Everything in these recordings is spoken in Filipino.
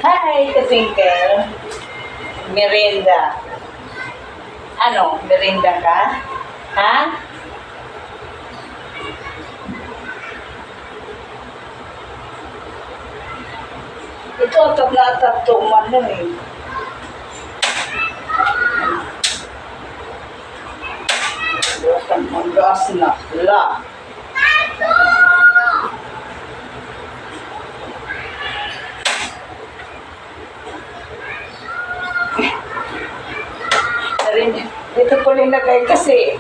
Hi, Katwinkle. Merienda. Ano? Merienda ka? Ha? Ito ang tabla-tab man nun eh. Ang gas na. La. Dito ko linagay kasi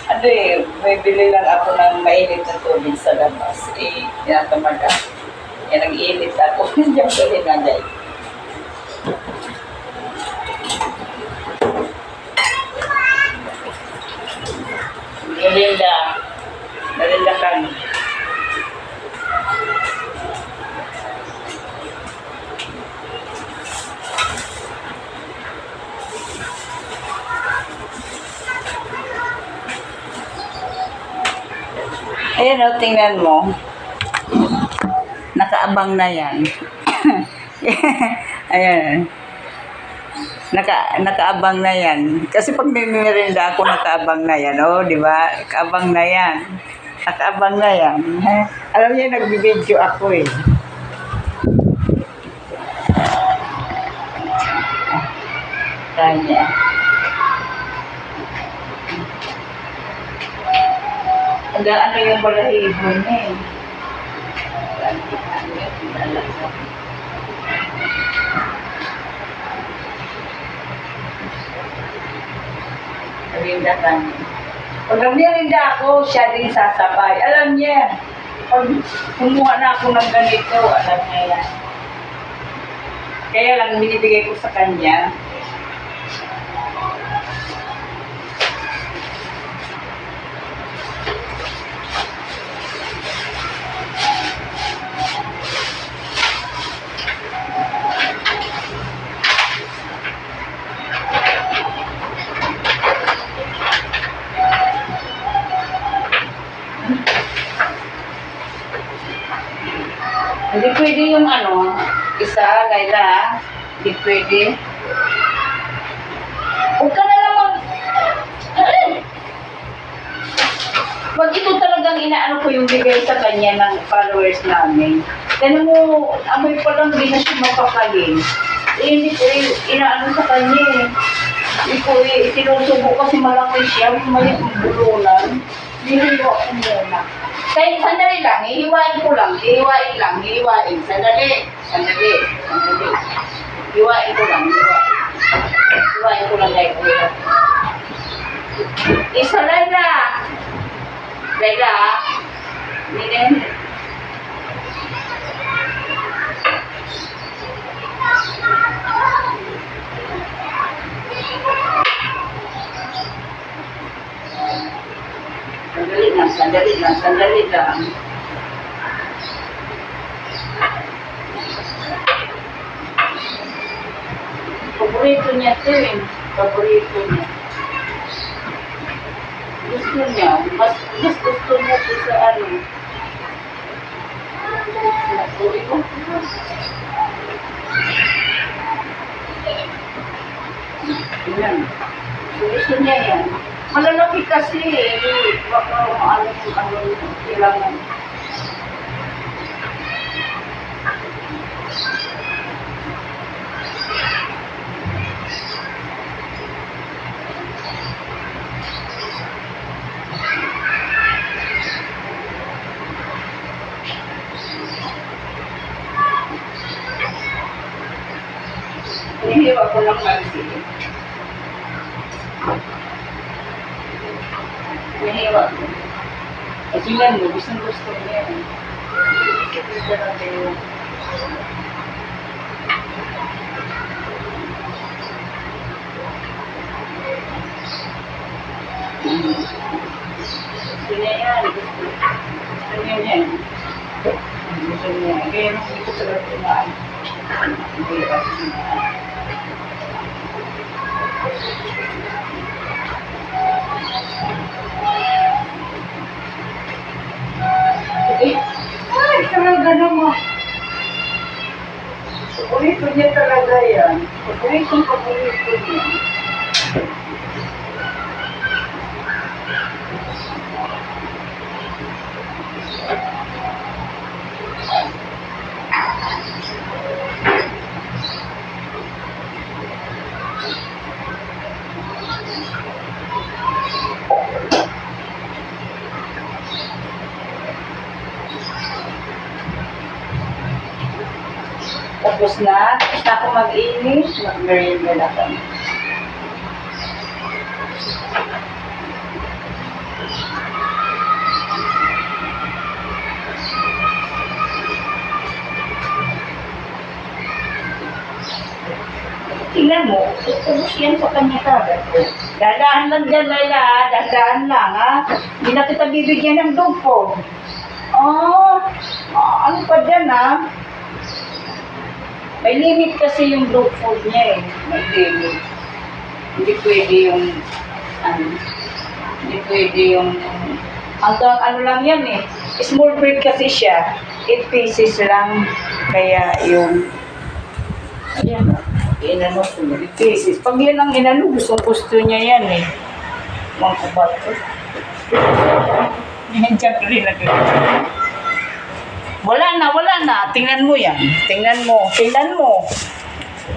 ano eh, may bili lang ako ng mainit na tubig sa labas. Eh, tinatamad ako. Yan, nag-iinit ako. Diyan ko linagay. Merinda. Merinda kami. Ayan o, tingnan mo. Nakaabang na yan. Ayan. Nakaabang na yan. Kasi pag may merienda ako, nakaabang na yan. O, di ba? Nakaabang na yan. Nakaabang na yan. Alam niyo, nagbibideo ako eh. Kanya. Ano yung balahibo niya eh. Merinda kami. Pag merinda ako, siya din sasabay. Alam niya, pag kumuha na ako ng ganito, alam niya yan. Kaya lang binibigay ko sa kanya. Hindi pwede yung ano, isa, Laila, hindi pwede. Huwag ka na naman, pag ito talagang inaano ko yung bigay sa kanya ng followers namin, tanong mo, amoy pa lang din na siya mapakalim. Hindi ko inaano sa kanya eh. Hindi ko sinusubo kasi malaki siya, maliit ang bulunan. Hinihiwa ko muna. Kahit sandali lang, hihiwain ko lang, hihiwain. Sandali. Hihiwain ko lang. Hihiwain ko lang, Laila. Isa, Laila. Laila, Minin. Sandali lang. Paborito niya ito eh. Paborito niya. Gusto niya. Mas gusto niya ito sa ano. Yan. Gusto niya yan. Malalaki kasi eh. Baka ano kailangan. Hinihiwa ko lang kasi. Hinihiwa ko. Kasi yan mo, gusto niya. Gusto natin yung gusto niya yan. Gusto niya yan. Gusto niya. Kaya nung hindi ko talaga tumaan. Hindi kasi ay, talaga naman. Paborito niya talaga yan. Paborito niya. Tapos na ako mag-inis, mag-merienda na kami. Tingnan mo, ubus yan sa kanya kagad. Dadaan lang dyan, Layla, dadaan lang, ha? Hindi na kita bibigyan ng dog food. Ano pa dyan, ha? May limit kasi yung dog food niya, eh. May limit. Hindi pwede yung, hindi pwede yung, hanggang ano lang yan, eh. Small breed kasi siya. 8 pieces lang. Kaya yung, ayan, inano ko niya, 8 pieces. Pag yan ang inano, gusto niya yan, eh. Mga kubato. Yan dyan ko rin natin. Wala na. Tingnan mo yan. Tingnan mo.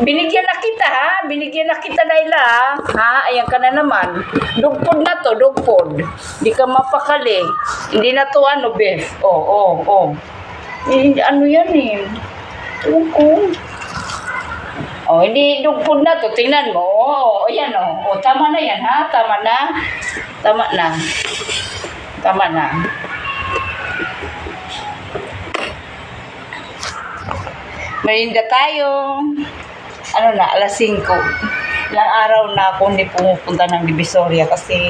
Binigyan na kita, ha? Binigyan na kita, Layla, ha? Ayan ka na naman. Dog food na to, dog food. Hindi ka mapakali. Hindi na to, ano, Beth? Oh. Ano yan, eh? Hindi dog food na to. Tingnan mo. Ayan, oh. Tama na yan, ha? Tama na. Merinda tayo. Alas 5. Ilang araw na ako hindi pumupunta ng Divisoria kasi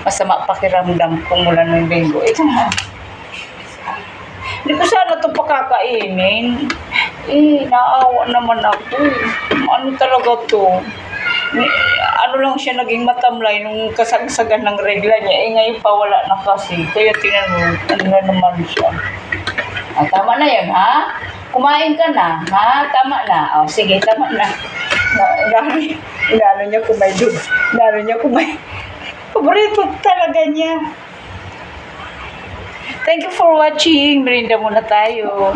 masama pakiramdam ko mula ng linggo. Ito na. Hindi ko sana ito pakakainin. Naawa naman ako. Ano talaga to? Ano lang siya naging matamlay nung kasagsagan ng regla niya. Ngayon pa wala na kasi. Kaya tingnan mo, ano na naman siya. Tama na yan, ha? Kumain ka na, ha? Tama na. Sige, tama na. Inano niya kumay doon. Paborito talaga niya. Thank you for watching. Merinda muna tayo.